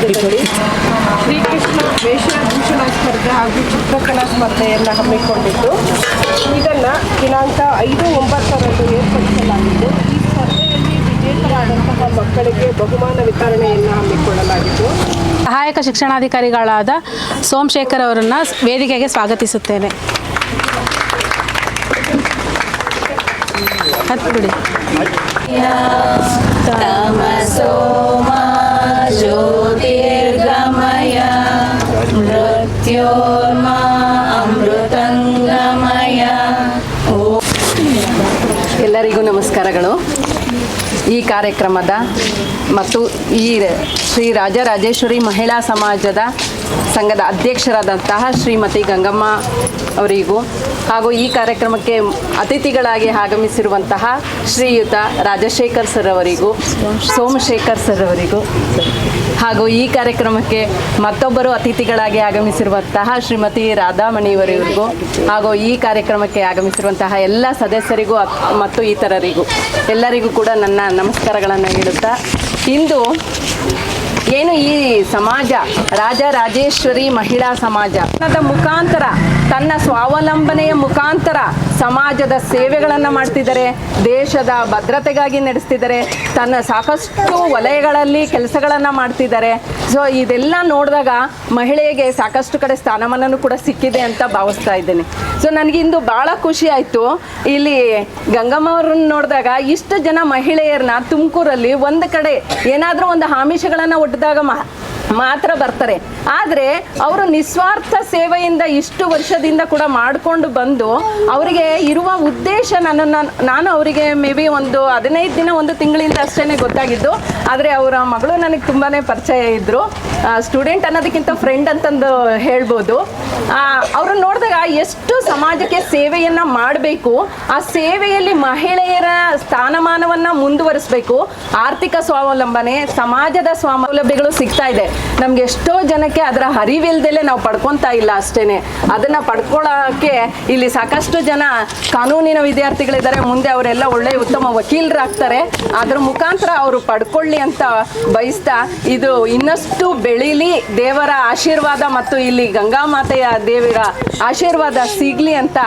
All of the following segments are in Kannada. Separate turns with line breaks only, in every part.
ಸಮಾಜದಲ್ಲಿ ಶ್ರೀಕೃಷ್ಣ ವೇಷಭೂಷಣ ಸ್ಪರ್ಧೆ ಹಾಗೂ ಚಿತ್ರಕಲಾ ಸ್ಪರ್ಧೆಯನ್ನು ಹಮ್ಮಿಕೊಂಡಿದ್ದು ಇದನ್ನು ದಿನಾಂಕ 5/9 ಏರ್ಪಡಿಸಲಾಗಿದ್ದು ಈ ಸ್ಪರ್ಧೆಯಲ್ಲಿ ವಿಜೇತರಾದಂತಹ ಮಕ್ಕಳಿಗೆ ಬಹುಮಾನ ವಿತರಣೆಯನ್ನು ಹಮ್ಮಿಕೊಳ್ಳಲಾಗಿದ್ದು
ಸಹಾಯಕ ಶಿಕ್ಷಣಾಧಿಕಾರಿಗಳಾದ ಸೋಮಶೇಖರ್ ಅವರನ್ನು ವೇದಿಕೆಗೆ ಸ್ವಾಗತಿಸುತ್ತೇನೆ. ಹತ್ಬಿಡಿ.
ತಮಸೋಮಾ ಜ್ಯೋತಿರ್ಗಮಯ ಮೃತ್ಯೋರ್ಮಾ ಅಮೃತಂಗಮಯ.
ಎಲ್ಲರಿಗೂ ನಮಸ್ಕಾರಗಳು. ಈ ಕಾರ್ಯಕ್ರಮದ ಮತ್ತು ಈ ಶ್ರೀ ರಾಜರಾಜೇಶ್ವರಿ ಮಹಿಳಾ ಸಮಾಜದ ಸಂಘದ ಅಧ್ಯಕ್ಷರಾದಂತಹ ಶ್ರೀಮತಿ ಗಂಗಮ್ಮ ಅವರಿಗೂ ಹಾಗೂ ಈ ಕಾರ್ಯಕ್ರಮಕ್ಕೆ ಅತಿಥಿಗಳಾಗಿ ಆಗಮಿಸಿರುವಂತಹ ಶ್ರೀಯುತ ರಾಜಶೇಖರ್ ಸರ್ ಅವರಿಗೂ ಸೋಮಶೇಖರ್ ಸರ್ ಅವರಿಗೂ ಹಾಗೂ ಈ ಕಾರ್ಯಕ್ರಮಕ್ಕೆ ಮತ್ತೊಬ್ಬರು ಅತಿಥಿಗಳಾಗಿ ಆಗಮಿಸಿರುವಂತಹ ಶ್ರೀಮತಿ ರಾಧಾಮಣಿಯವರಿಗೂ ಹಾಗೂ ಈ ಕಾರ್ಯಕ್ರಮಕ್ಕೆ ಆಗಮಿಸಿರುವಂತಹ ಎಲ್ಲ ಸದಸ್ಯರಿಗೂ ಮತ್ತು ಇತರರಿಗೂ ಎಲ್ಲರಿಗೂ ಕೂಡ ನನ್ನ ನಮಸ್ಕಾರಗಳನ್ನು ಹೇಳುತ್ತಾ, ಇಂದು ಏನು ಈ ಸಮಾಜ ರಾಜರಾಜೇಶ್ವರಿ ಮಹಿಳಾ ಸಮಾಜ ಮುಖಾಂತರ ತನ್ನ ಸ್ವಾವಲಂಬನೆಯ ಮುಖಾಂತರ ಸಮಾಜದ ಸೇವೆಗಳನ್ನು ಮಾಡ್ತಿದ್ದಾರೆ, ದೇಶದ ಭದ್ರತೆಗಾಗಿ ನಡೆಸ್ತಿದ್ದಾರೆ, ತನ್ನ ಸಾಕಷ್ಟು ವಲಯಗಳಲ್ಲಿ ಕೆಲಸಗಳನ್ನು ಮಾಡ್ತಿದ್ದಾರೆ. ಸೊ ಇದೆಲ್ಲ ನೋಡಿದಾಗ ಮಹಿಳೆಗೆ ಸಾಕಷ್ಟು ಕಡೆ ಸ್ಥಾನಮಾನನೂ ಕೂಡ ಸಿಕ್ಕಿದೆ ಅಂತ ಭಾವಿಸ್ತಾ ಇದ್ದೇನೆ. ಸೊ ನನಗಿಂದು ಭಾಳ ಖುಷಿ ಆಯಿತು. ಇಲ್ಲಿ ಗಂಗಮ್ಮ ಅವ್ರನ್ನ ನೋಡಿದಾಗ ಇಷ್ಟು ಜನ ಮಹಿಳೆಯರನ್ನ ತುಮಕೂರಲ್ಲಿ ಒಂದು ಕಡೆ ಏನಾದರೂ ಒಂದು ಆಮಿಷಗಳನ್ನು ಒಡ್ಡಿದಾಗ ಮಾತ್ರ ಬರ್ತಾರೆ. ಆದರೆ ಅವರು ನಿಸ್ವಾರ್ಥ ಸೇವೆಯಿಂದ ಇಷ್ಟು ವರ್ಷದಿಂದ ಕೂಡ ಮಾಡಿಕೊಂಡು ಬಂದು ಅವರಿಗೆ ಇರುವ ಉದ್ದೇಶ ನಾನು ಅವರಿಗೆ ಮೇ ಬಿ ಒಂದು 15 ದಿನ ಒಂದು ತಿಂಗಳಿಂದ ಅಷ್ಟೇ ಗೊತ್ತಾಗಿದ್ದು. ಆದರೆ ಅವರ ಮಗಳು ನನಗೆ ತುಂಬಾ ಪರಿಚಯ ಇದ್ದರು. ಸ್ಟೂಡೆಂಟ್ ಅನ್ನೋದಕ್ಕಿಂತ ಫ್ರೆಂಡ್ ಅಂತಂದು ಹೇಳ್ಬೋದು. ಅವ್ರನ್ನ ನೋಡಿದಾಗ ಎಷ್ಟು ಸಮಾಜಕ್ಕೆ ಸೇವೆಯನ್ನು ಮಾಡಬೇಕು, ಆ ಸೇವೆಯಲ್ಲಿ ಮಹಿಳೆಯರ ಸ್ಥಾನಮಾನವನ್ನು ಮುಂದುವರಿಸಬೇಕು, ಆರ್ಥಿಕ ಸ್ವಾವಲಂಬನೆ, ಸಮಾಜದ ಸ್ವಾವಲಂಬಿಗಳು ಸಿಗ್ತಾ ಇದೆ. ನಮ್ಗೆ ಎಷ್ಟೋ ಜನಕ್ಕೆ ಅದರ ಅರಿವಿಲ್ದಲೇ ನಾವು ಪಡ್ಕೊತಾ ಇಲ್ಲ ಅಷ್ಟೇ. ಅದನ್ನು ಪಡ್ಕೊಳ್ಳೋಕ್ಕೆ ಇಲ್ಲಿ ಸಾಕಷ್ಟು ಜನ ಕಾನೂನಿನ ವಿದ್ಯಾರ್ಥಿಗಳಿದ್ದಾರೆ, ಮುಂದೆ ಅವರೆಲ್ಲ ಒಳ್ಳೆಯ ಉತ್ತಮ ವಕೀಲರಾಗ್ತಾರೆ. ಅದ್ರ ಮುಖಾಂತರ ಅವರು ಪಡ್ಕೊಳ್ಳಿ ಅಂತ ಬಯಸ್ತಾ, ಇದು ಇನ್ನಷ್ಟು ಬೆಳೀಲಿ, ದೇವರ ಆಶೀರ್ವಾದ ಮತ್ತು ಇಲ್ಲಿ ಗಂಗಾ ಮಾತೆಯ ದೇವರ ಆಶೀರ್ವಾದ ಸಿಗಲಿ ಅಂತ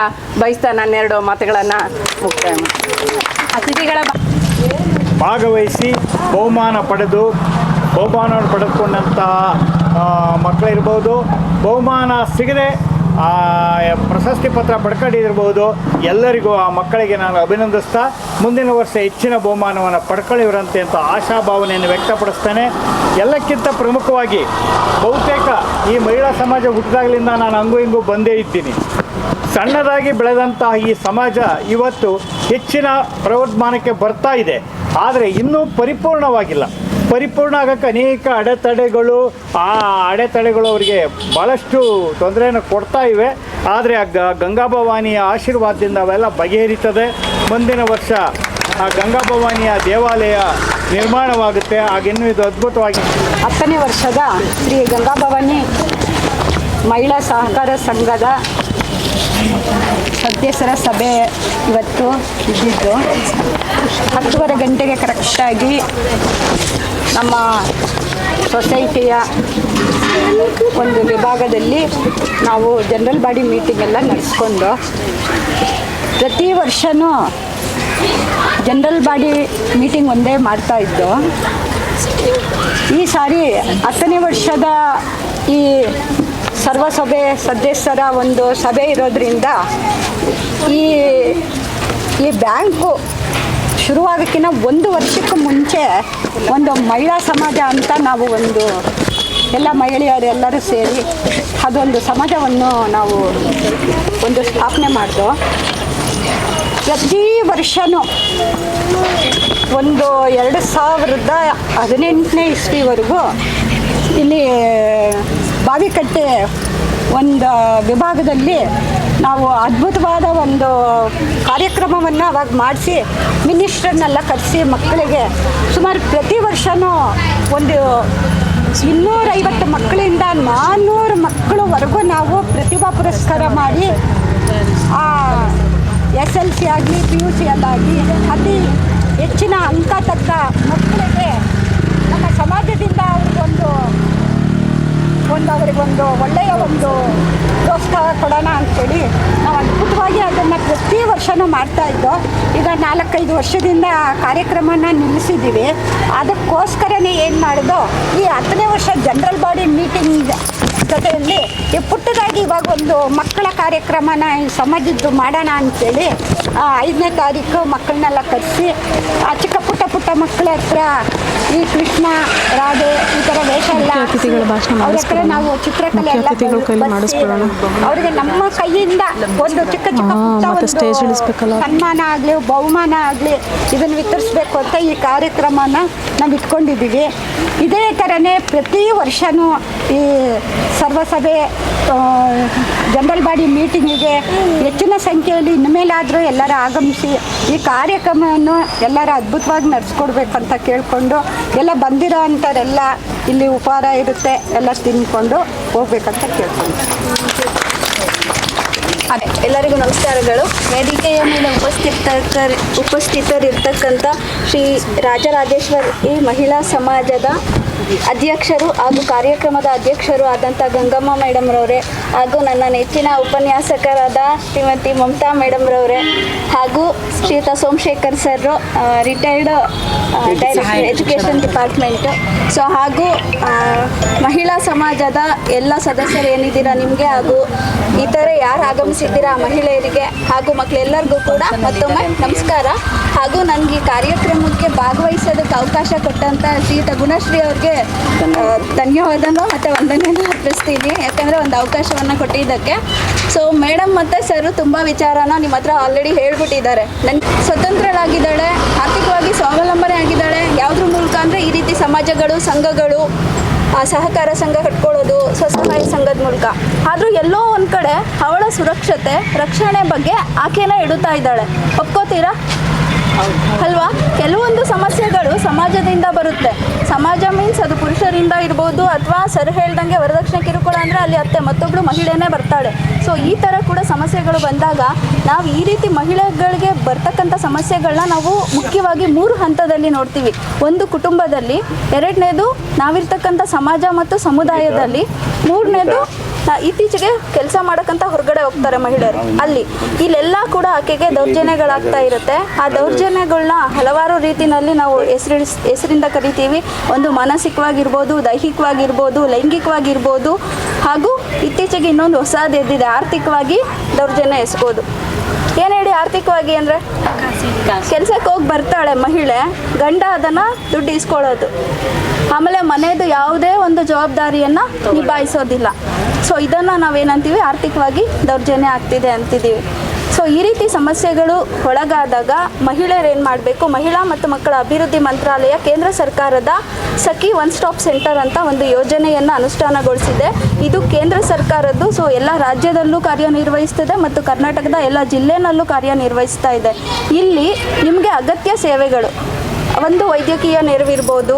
ಬಯಸ್ತಾ ನನ್ನೆರಡು ಮಾತುಗಳನ್ನು ಮುಕ್ತಾಯ ಮಾಡ್ತೀನಿ.
ಅತಿಥಿಗಳ
ಭಾಗವಹಿಸಿ ಬಹುಮಾನವನ್ನು ಪಡೆದುಕೊಂಡಂತಹ ಮಕ್ಕಳಿರ್ಬೋದು, ಬಹುಮಾನ ಸಿಗದೆ ಪ್ರಶಸ್ತಿ ಪತ್ರ ಪಡ್ಕೊಂಡಿರ್ಬೋದು, ಎಲ್ಲರಿಗೂ ಆ ಮಕ್ಕಳಿಗೆ ನಾನು ಅಭಿನಂದಿಸ್ತಾ ಮುಂದಿನ ವರ್ಷ ಹೆಚ್ಚಿನ ಬಹುಮಾನವನ್ನು ಪಡ್ಕೊಳ್ಳಿವ್ರಂತೆ ಅಂತ ಆಶಾಭಾವನೆಯನ್ನು ವ್ಯಕ್ತಪಡಿಸ್ತೇನೆ. ಎಲ್ಲಕ್ಕಿಂತ ಪ್ರಮುಖವಾಗಿ ಬಹುತೇಕ ಈ ಮಹಿಳಾ ಸಮಾಜ ಹುಟ್ಟಿದಾಗಲಿಂದ ನಾನು ಹಂಗೂ ಹಿಂಗೂ ಬಂದೇ ಇದ್ದೀನಿ. ಸಣ್ಣದಾಗಿ ಬೆಳೆದಂತಹ ಈ ಸಮಾಜ ಇವತ್ತು ಹೆಚ್ಚಿನ ಪ್ರವರ್ಧಮಾನಕ್ಕೆ ಬರ್ತಾ ಇದೆ. ಆದರೆ ಇನ್ನೂ ಪರಿಪೂರ್ಣವಾಗಿಲ್ಲ. ಪರಿಪೂರ್ಣ ಆಗೋಕ್ಕೆ ಅನೇಕ ಅಡೆತಡೆಗಳು ಅವರಿಗೆ ಭಾಳಷ್ಟು ತೊಂದರೆಯನ್ನು ಕೊಡ್ತಾ ಇವೆ. ಆದರೆ ಗಂಗಾಭವಾನಿಯ ಆಶೀರ್ವಾದದಿಂದ ಅವೆಲ್ಲ ಬಗೆಹರಿತದೆ. ಮುಂದಿನ ವರ್ಷ ಆ ಗಂಗಾಭವಾನಿಯ ದೇವಾಲಯ ನಿರ್ಮಾಣವಾಗುತ್ತೆ. ಆಗಿನ್ನೂ ಇದು ಅದ್ಭುತವಾಗಿ
10ನೇ ವರ್ಷದ ಶ್ರೀ ಗಂಗಾಭವಾನಿ ಮಹಿಳಾ ಸಹಕಾರ ಸಂಘದ ಸದಸ್ಯರ ಸಭೆ ಇವತ್ತು ಇದ್ದಿದ್ದು. 10:30 ಗಂಟೆಗೆ ಕರೆಕ್ಟಾಗಿ ನಮ್ಮ ಸೊಸೈಟಿಯ ಒಂದು ವಿಭಾಗದಲ್ಲಿ ನಾವು ಜನರಲ್ ಬಾಡಿ ಮೀಟಿಂಗ್ ಎಲ್ಲ ನಡೆಸ್ಕೊಂಡು ಪ್ರತಿ ವರ್ಷವೂ ಜನರಲ್ ಬಾಡಿ ಮೀಟಿಂಗ್ ಒಂದೇ ಮಾಡ್ತಾಯಿದ್ದು. ಈ ಸಾರಿ 10ನೇ ವರ್ಷದ ಈ ಸರ್ವಸಭೆ ಸದಸ್ಯರ ಒಂದು ಸಭೆ ಇರೋದ್ರಿಂದ ಈ ಬ್ಯಾಂಕು ಶುರುವಾಗೋಕ್ಕಿಂತ 1 ವರ್ಷಕ್ಕೂ ಮುಂಚೆ ಒಂದು ಮಹಿಳಾ ಸಮಾಜ ಅಂತ ನಾವು ಎಲ್ಲ ಮಹಿಳೆಯರೆಲ್ಲರೂ ಸೇರಿ ಅದೊಂದು ಸಮಾಜವನ್ನು ನಾವು ಒಂದು ಸ್ಥಾಪನೆ ಮಾಡಿದ್ದು. ಪ್ರತಿ ವರ್ಷವೂ 2018ನೇ ಇಸ್ವಿವರೆಗೂ ಇಲ್ಲಿ ಬಾವಿಕಟ್ಟೆ ಒಂದು ವಿಭಾಗದಲ್ಲಿ ನಾವು ಅದ್ಭುತವಾದ ಒಂದು ಕಾರ್ಯಕ್ರಮವನ್ನು ಅವಾಗ ಮಾಡಿಸಿ ಮಿನಿಸ್ಟ್ರನ್ನೆಲ್ಲ ಕರೆಸಿ ಮಕ್ಕಳಿಗೆ ಸುಮಾರು ಪ್ರತಿ ವರ್ಷವೂ ಒಂದು 250 ಮಕ್ಕಳಿಂದ 400 ಮಕ್ಕಳವರೆಗೂ ನಾವು ಪ್ರತಿಭಾ ಪುರಸ್ಕಾರ ಮಾಡಿ SLC ಆಗಲಿ PUC ಅಲ್ಲಾಗಲಿ ಅತಿ ಹೆಚ್ಚಿನ ಅಂಕ ತಕ್ಕ ಮಕ್ಕಳಿಗೆ ನಮ್ಮ ಸಮಾಜದಿಂದ ಅವರಿಗೊಂದು ಒಳ್ಳೆಯ ಒಂದು ಪ್ರೋತ್ಸಾಹ ಕೊಡೋಣ ಅಂಥೇಳಿ ನಾವು ಅದ್ಭುತವಾಗಿ ಅದನ್ನು ಪ್ರತಿ ವರ್ಷವೂ ಮಾಡ್ತಾಯಿದ್ದೋ. ಈಗ 4-5 ವರ್ಷದಿಂದ ಕಾರ್ಯಕ್ರಮನ ನಿಲ್ಲಿಸಿದ್ದೀವಿ. ಅದಕ್ಕೋಸ್ಕರನೇ ಏನು ಮಾಡೋದು, ಈ 10ನೇ ವರ್ಷ ಜನರಲ್ ಬಾಡಿ ಮೀಟಿಂಗ್ ಜೊತೆಯಲ್ಲಿ ಈ ಪುಟ್ಟದಾಗಿ ಇವಾಗ ಒಂದು ಮಕ್ಕಳ ಕಾರ್ಯಕ್ರಮನ ಈ ಸಮಾಜದ್ದು ಮಾಡೋಣ ಅಂಥೇಳಿ 5ನೇ ತಾರೀಕು ಮಕ್ಕಳನ್ನೆಲ್ಲ ಕರೆಸಿ ಆ ಚಿಕ್ಕ ಪುಟ್ಟ ಮಕ್ಕಳ ಹತ್ರ ಈ ಕೃಷ್ಣ ರಾಧೆ ಈ ಥರ ವೇಷ ಎಲ್ಲ ಅವ್ರ ಹತ್ರ ನಾವು ಚಿತ್ರಕಲೆ ಎಲ್ಲ ಅವ್ರಿಗೆ ನಮ್ಮ ಕೈಯಿಂದ ಒಂದು ಚಿಕ್ಕ ಸನ್ಮಾನ ಆಗಲಿ ಬಹುಮಾನ ಆಗಲಿ ಇದನ್ನು ವಿತರಿಸ್ಬೇಕು ಅಂತ ಈ ಕಾರ್ಯಕ್ರಮನ ನಾವು ಇಟ್ಕೊಂಡಿದ್ದೀವಿ. ಇದೇ ಥರನೇ ಪ್ರತಿ ವರ್ಷವೂ ಈ ಸರ್ವಸಭೆ ಜನರಲ್ ಬಾಡಿ ಮೀಟಿಂಗಿಗೆ ಹೆಚ್ಚಿನ ಸಂಖ್ಯೆಯಲ್ಲಿ ಇನ್ಮೇಲಾದರೂ ಎಲ್ಲರೂ ಆಗಮಿಸಿ ಈ ಕಾರ್ಯಕ್ರಮವನ್ನು ಎಲ್ಲರೂ ಅದ್ಭುತವಾಗಿ ನಡೆಸ್ಕೊಡ್ಬೇಕಂತ ಕೇಳಿಕೊಂಡು ಎಲ್ಲ ಬಂದಿರೋ ಅಂಥವರೆಲ್ಲ ಇಲ್ಲಿ ಉಪಹಾರ ಇರುತ್ತೆ ಎಲ್ಲ ತಿನ್ಕೊಂಡು ಹೋಗ್ಬೇಕಂತ ಕೇಳ್ಕೊಂಡು.
ಎಲ್ಲರಿಗೂ ನಮಸ್ಕಾರಗಳು. ವೇದಿಕೆಯ ಮೇಲೆ ಉಪಸ್ಥಿತರಿರ್ತಕ್ಕಂಥ ಶ್ರೀ ರಾಜರಾಜೇಶ್ವರಿ ಮಹಿಳಾ ಸಮಾಜದ ಅಧ್ಯಕ್ಷರು ಹಾಗೂ ಕಾರ್ಯಕ್ರಮದ ಅಧ್ಯಕ್ಷರು ಆದಂಥ ಗಂಗಮ್ಮ ಮೇಡಮ್ರವರೇ, ಹಾಗೂ ನನ್ನ ನೆಚ್ಚಿನ ಉಪನ್ಯಾಸಕರಾದ ಶ್ರೀಮತಿ ಮಮತಾ ಮೇಡಮ್ರವರೇ, ಹಾಗೂ ಶ್ರೀಯುತ Somashekar sir, retired director education department. So ಹಾಗೂ ಮಹಿಳಾ ಸಮಾಜದ ಎಲ್ಲ ಸದಸ್ಯರು ಏನಿದ್ದೀರಾ ನಿಮಗೆ, ಹಾಗೂ ಇತರೆ ಯಾರು ಆಗಮಿಸಿದ್ದೀರಾ ಮಹಿಳೆಯರಿಗೆ ಹಾಗೂ ಮಕ್ಕಳೆಲ್ಲರಿಗೂ ಕೂಡ ಮತ್ತೊಮ್ಮೆ ನಮಸ್ಕಾರ. ಹಾಗೂ ನನಗೆ ಈ ಕಾರ್ಯಕ್ರಮಕ್ಕೆ ಭಾಗವಹಿಸೋದಕ್ಕೆ ಅವಕಾಶ ಕೊಟ್ಟಂಥ ಶ್ರೀಯುತ ಗುಣಶ್ರೀ ಅವ್ರಿಗೆ ಧನ್ಯವಾದನೂ ಮತ್ತು ವಂದನೆಯನ್ನು ಅರ್ಪಿಸ್ತೀನಿ, ಯಾಕಂದರೆ ಒಂದು ಅವಕಾಶವನ್ನು ಕೊಟ್ಟಿದ್ದಕ್ಕೆ. ಸೊ ಮೇಡಮ್ ಮತ್ತು ಸರು ತುಂಬ ವಿಚಾರನ ನಿಮ್ಮ ಹತ್ರ ಆಲ್ರೆಡಿ ಹೇಳ್ಬಿಟ್ಟಿದ್ದಾರೆ. ಸ್ವತಂತ್ರಳಾಗಿದ್ದಾಳೆ, ಆರ್ಥಿಕವಾಗಿ ಸ್ವಾವಲಂಬನೆ ಆಗಿದ್ದಾಳೆ. ಯಾವುದ್ರ ಮೂಲಕ ಅಂದರೆ ಈ ರೀತಿ ಸಮಾಜಗಳು, ಸಂಘಗಳು, ಸಹಕಾರ ಸಂಘ ಕಟ್ಕೊಳ್ಳೋದು, ಸ್ವಸಹಾಯ ಸಂಘದ ಮೂಲಕ. ಆದರೂ ಎಲ್ಲೋ ಒಂದು ಕಡೆ ಅವಳ ಸುರಕ್ಷತೆ, ರಕ್ಷಣೆ ಬಗ್ಗೆ ಆಕೆನೇ ಇಡುತ್ತಾ ಇದ್ದಾಳೆ. ಒಪ್ಕೋತೀರಾ ಅಲ್ವಾ? ಕೆಲವೊಂದು ಸಮಸ್ಯೆಗಳು ಸಮಾಜದಿಂದ ಬರುತ್ತೆ. ಸಮಾಜ ಮೀನ್ಸ್ ಅದು ಪುರುಷರಿಂದ ಇರ್ಬೋದು, ಅಥವಾ ಸರ್ ಹೇಳ್ದಂಗೆ ವರದಕ್ಷಿಣೆ ಕಿರುಕುಳ ಅಂದರೆ ಅಲ್ಲಿ ಅತ್ತೆ ಮತ್ತೊಬ್ಬಳು ಮಹಿಳೆನೇ ಬರ್ತಾಳೆ. ಸೊ ಈ ಥರ ಕೂಡ ಸಮಸ್ಯೆಗಳು ಬಂದಾಗ ನಾವು ಈ ರೀತಿ ಮಹಿಳೆಗಳಿಗೆ ಬರ್ತಕ್ಕಂಥ ಸಮಸ್ಯೆಗಳನ್ನ ನಾವು ಮುಖ್ಯವಾಗಿ 3 ಹಂತದಲ್ಲಿ ನೋಡ್ತೀವಿ. ಒಂದು ಕುಟುಂಬದಲ್ಲಿ, 2ನೇದು ನಾವಿರ್ತಕ್ಕಂಥ ಸಮಾಜ ಮತ್ತು ಸಮುದಾಯದಲ್ಲಿ, 3ನೇದು ಇತ್ತೀಚೆಗೆ ಕೆಲಸ ಮಾಡೋಕ್ಕಂತ ಹೊರಗಡೆ ಹೋಗ್ತಾರೆ ಮಹಿಳೆಯರು, ಇಲ್ಲೆಲ್ಲ ಕೂಡ ಆಕೆಗೆ ದೌರ್ಜನ್ಯಗಳಾಗ್ತಾ ಇರುತ್ತೆ. ಆ ದೌರ್ಜನ್ಯಗಳನ್ನ ಹಲವಾರು ರೀತಿಯಲ್ಲಿ ನಾವು ಹೆಸರಿಂದ ಕರಿತೀವಿ. ಒಂದು ಮಾನಸಿಕವಾಗಿರ್ಬೋದು, ದೈಹಿಕವಾಗಿರ್ಬೋದು, ಲೈಂಗಿಕವಾಗಿರ್ಬೋದು, ಹಾಗೂ ಇತ್ತೀಚೆಗೆ ಇನ್ನೊಂದು ಹೊಸದು ಎದ್ದಿದೆ, ಆರ್ಥಿಕವಾಗಿ ದೌರ್ಜನ್ಯ ಎಸ್ಬೋದು. ಏನು ಹೇಳಿ ಆರ್ಥಿಕವಾಗಿ ಅಂದರೆ, ಕೆಲಸಕ್ಕೆ ಹೋಗಿ ಬರ್ತಾಳೆ ಮಹಿಳೆ, ಗಂಡ ಅದನ್ನು ದುಡ್ಡು ಇಸ್ಕೊಳ್ಳೋದು, ಆಮೇಲೆ ಮನೆಯದು ಯಾವುದೇ ಒಂದು ಜವಾಬ್ದಾರಿಯನ್ನು ನಿಭಾಯಿಸೋದಿಲ್ಲ. ಸೊ ಇದನ್ನು ನಾವೇನಂತೀವಿ, ಆರ್ಥಿಕವಾಗಿ ದೌರ್ಜನ್ಯ ಆಗ್ತಿದೆ ಅಂತಿದ್ದೀವಿ. ಸೊ ಈ ರೀತಿ ಸಮಸ್ಯೆಗಳು ಒಳಗಾದಾಗ ಮಹಿಳೆಯರು ಏನು ಮಾಡಬೇಕು, ಮಹಿಳಾ ಮತ್ತು ಮಕ್ಕಳ ಅಭಿವೃದ್ಧಿ ಮಂತ್ರಾಲಯ ಕೇಂದ್ರ ಸರ್ಕಾರದ ಸಖಿ ಒನ್ ಸ್ಟಾಪ್ ಸೆಂಟರ್ ಅಂತ ಒಂದು ಯೋಜನೆಯನ್ನು ಅನುಷ್ಠಾನಗೊಳಿಸಿದೆ. ಇದು ಕೇಂದ್ರ ಸರ್ಕಾರದ್ದು. ಸೊ ಎಲ್ಲ ರಾಜ್ಯದಲ್ಲೂ ಕಾರ್ಯನಿರ್ವಹಿಸ್ತದೆ ಮತ್ತು ಕರ್ನಾಟಕದ ಎಲ್ಲ ಜಿಲ್ಲೆನಲ್ಲೂ ಕಾರ್ಯನಿರ್ವಹಿಸ್ತಾ ಇದೆ. ಇಲ್ಲಿ ನಿಮಗೆ ಅಗತ್ಯ ಸೇವೆಗಳು, ಒಂದು ವೈದ್ಯಕೀಯ ನೆರವಿರ್ಬೋದು,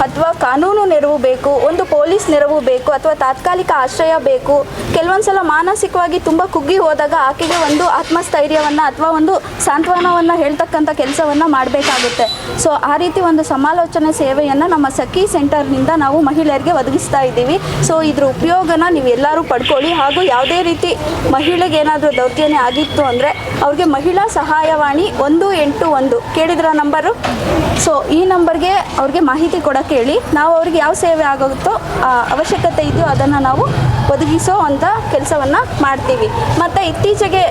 ಅಥವಾ ಕಾನೂನು ನೆರವು ಬೇಕು, ಒಂದು ಪೊಲೀಸ್ ನೆರವು ಬೇಕು, ಅಥವಾ ತಾತ್ಕಾಲಿಕ ಆಶ್ರಯ ಬೇಕು. ಕೆಲವೊಂದು ಸಲ ಮಾನಸಿಕವಾಗಿ ತುಂಬ ಕುಗ್ಗಿ ಹೋದಾಗ ಆಕೆಗೆ ಒಂದು ಆತ್ಮಸ್ಥೈರ್ಯವನ್ನು ಅಥವಾ ಒಂದು ಸಾಂತ್ವನವನ್ನು ಹೇಳ್ತಕ್ಕಂಥ ಕೆಲಸವನ್ನು ಮಾಡಬೇಕಾಗುತ್ತೆ. ಸೊ ಆ ರೀತಿ ಒಂದು ಸಮಾಲೋಚನೆ ಸೇವೆಯನ್ನು ನಮ್ಮ ಸಖಿ ಸೆಂಟರ್ನಿಂದ ನಾವು ಮಹಿಳೆಯರಿಗೆ ಒದಗಿಸ್ತಾ ಇದ್ದೀವಿ. ಸೊ ಇದ್ರ ಉಪಯೋಗನ ನೀವೆಲ್ಲರೂ ಪಡ್ಕೊಳ್ಳಿ. ಹಾಗೂ ಯಾವುದೇ ರೀತಿ ಮಹಿಳೆಗೆ ಏನಾದರೂ ದೌರ್ಜನ್ಯ ಆಗಿತ್ತು ಅಂದರೆ ಅವ್ರಿಗೆ ಮಹಿಳಾ ಸಹಾಯವಾಣಿ 181 ಕೇಳಿದ್ರ ನಂಬರು. ಸೊ ಈ ನಂಬರ್ಗೆ ಅವ್ರಿಗೆ ಮಾಹಿತಿ ಕೊಡೋಕ್ಕೆ ಹೇಳಿ, ನಾವು ಅವ್ರಿಗೆ ಯಾವ ಸೇವೆ ಆಗುತ್ತೋ ಅವಶ್ಯಕತೆ ಇದೆಯೋ ಅದನ್ನು ನಾವು ಒದಗಿಸೋ ಅಂಥ ಕೆಲಸವನ್ನು ಮಾಡ್ತೀವಿ. ಮತ್ತು ಇತ್ತೀಚೆಗೆ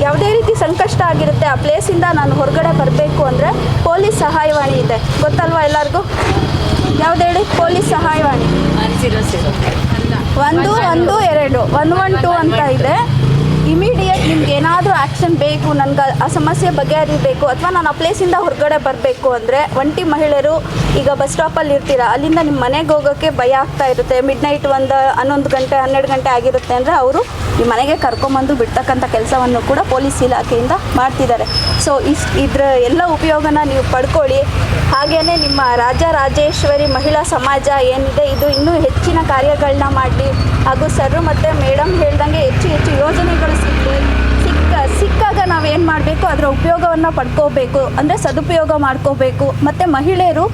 ಯಾವುದೇ ರೀತಿ ಸಂಕಷ್ಟ ಆಗಿರುತ್ತೆ, ಆ ಪ್ಲೇಸಿಂದ ನಾನು ಹೊರಗಡೆ ಬರಬೇಕು ಅಂದರೆ ಪೊಲೀಸ್ ಸಹಾಯವಾಣಿ ಇದೆ, ಗೊತ್ತಲ್ವಾ ಎಲ್ಲರಿಗೂ? ಯಾವ್ದು ಹೇಳಿ? ಪೊಲೀಸ್ ಸಹಾಯವಾಣಿ 112 112 ಅಂತ ಇದೆ. ಇಮಿಡಿಯೇಟ್ ನಿಮ್ಗೆ ಏನಾದರೂ ಆ್ಯಕ್ಷನ್ ಬೇಕು, ನನಗೆ ಆ ಸಮಸ್ಯೆ ಬಗೆಹರಿಬೇಕು, ಅಥವಾ ನಾನು ಆ ಪ್ಲೇಸಿಂದ ಹೊರಗಡೆ ಬರಬೇಕು ಅಂದರೆ, ಒಂಟಿ ಮಹಿಳೆಯರು ಈಗ ಬಸ್ ಸ್ಟಾಪಲ್ಲಿ ಇರ್ತೀರ, ಅಲ್ಲಿಂದ ನಿಮ್ಮ ಮನೆಗೆ ಹೋಗೋಕ್ಕೆ ಭಯ ಆಗ್ತಾ ಇರುತ್ತೆ, ಮಿಡ್ನೈಟ್ 11 ಗಂಟೆ 12 ಗಂಟೆ ಆಗಿರುತ್ತೆ ಅಂದರೆ ಅವರು ನಿಮ್ಮ ಮನೆಗೆ ಕರ್ಕೊಂಬಂದು ಬಿಡ್ತಕ್ಕಂಥ ಕೆಲಸವನ್ನು ಕೂಡ ಪೊಲೀಸ್ ಇಲಾಖೆಯಿಂದ ಮಾಡ್ತಿದ್ದಾರೆ. ಸೊ ಇದ್ರ ಎಲ್ಲ ಉಪಯೋಗನ ನೀವು ಪಡ್ಕೊಳ್ಳಿ. ಹಾಗೆಯೇ ನಿಮ್ಮ ರಾಜರಾಜೇಶ್ವರಿ ಮಹಿಳಾ ಸಮಾಜ ಏನಿದೆ, ಇದು ಇನ್ನೂ ಹೆಚ್ಚಿನ ಕಾರ್ಯಗಳನ್ನ ಮಾಡಲಿ. ಹಾಗೂ ಸರ್ ಮತ್ತು ಮೇಡಮ್ ಹೇಳ್ದಂಗೆ ಹೆಚ್ಚು ಯೋಜನೆಗಳು ಸಿಕ್ಕಾಗ ನಾವೇನು ಮಾಡಬೇಕು, ಅದರ ಉಪಯೋಗವನ್ನು ಪಡ್ಕೋಬೇಕು, ಅಂದರೆ ಸದುಪಯೋಗ ಮಾಡ್ಕೋಬೇಕು. ಮತ್ತು ಮಹಿಳೆಯರು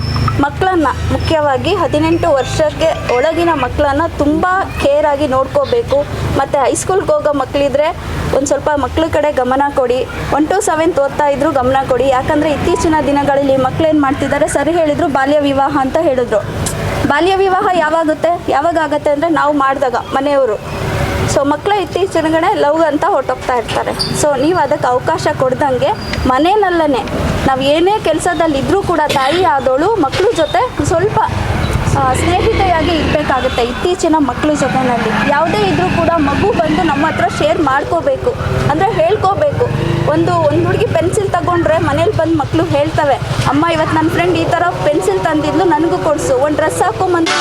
ಮಕ್ಕಳನ್ನು, ಮುಖ್ಯವಾಗಿ 18 ವರ್ಷಕ್ಕೆ ಒಳಗಿನ ಮಕ್ಕಳನ್ನು ತುಂಬ ಕೇರಾಗಿ ನೋಡ್ಕೋಬೇಕು. ಮತ್ತು ಹೈಸ್ಕೂಲ್ಗೆ ಹೋಗೋ ಮಕ್ಕಳಿದ್ರೆ ಒಂದು ಸ್ವಲ್ಪ ಮಕ್ಕಳ ಕಡೆ ಗಮನ ಕೊಡಿ. 1 to 7 ಓದ್ತಾ ಇದ್ರು ಗಮನ ಕೊಡಿ. ಯಾಕಂದರೆ ಇತ್ತೀಚಿನ ದಿನಗಳಲ್ಲಿ ಮಕ್ಕಳೇನು ಮಾಡ್ತಿದ್ದಾರೆ, ಸರಿ ಹೇಳಿದರು ಬಾಲ್ಯ ವಿವಾಹ ಅಂತ ಹೇಳಿದ್ರು. ಬಾಲ್ಯ ವಿವಾಹ ಯಾವಾಗ ಆಗುತ್ತೆ ಅಂದರೆ ನಾವು ಮಾಡಿದಾಗ ಮನೆಯವರು. ಸೊ ಮಕ್ಕಳ ಇತ್ತೀಚಿನ ಕಡೆ ಲವ್ ಅಂತ ಹೊರಟೋಗ್ತಾ ಇರ್ತಾರೆ. ಸೊ ನೀವು ಅದಕ್ಕೆ ಅವಕಾಶ ಕೊಡ್ದಂಗೆ ಮನೆಯಲ್ಲೇ ನಾವು ಏನೇ ಕೆಲಸದಲ್ಲಿದ್ದರೂ ಕೂಡ ತಾಯಿ ಆದವಳು ಮಕ್ಕಳ ಜೊತೆ ಸ್ವಲ್ಪ ಸ್ನೇಹಿತೆಯಾಗಿ ಇರಬೇಕಾಗುತ್ತೆ. ಇತ್ತೀಚಿನ ಮಕ್ಕಳ ಜೊತೆಯಲ್ಲಿ ಯಾವುದೇ ಇದ್ದರೂ ಕೂಡ ಮಗು ಬಂದು ನಮ್ಮ ಹತ್ರ ಶೇರ್ ಮಾಡ್ಕೋಬೇಕು, ಅಂದರೆ ಹೇಳ್ಕೋಬೇಕು. ಒಂದು ಹುಡುಗಿ ಪೆನ್ಸಿಲ್ ತಗೊಂಡ್ರೆ ಮನೇಲಿ ಬಂದು ಮಕ್ಕಳು ಹೇಳ್ತವೆ, ಅಮ್ಮ ಇವತ್ತು ನನ್ನ ಫ್ರೆಂಡ್ ಈ ಥರ ಪೆನ್ಸಿಲ್ ತಂದಿದ್ಲು ನನಗೂ ಕೊಡಿಸು, ಒಂದು ಡ್ರೆಸ್ ಹಾಕೊಂಬಂದು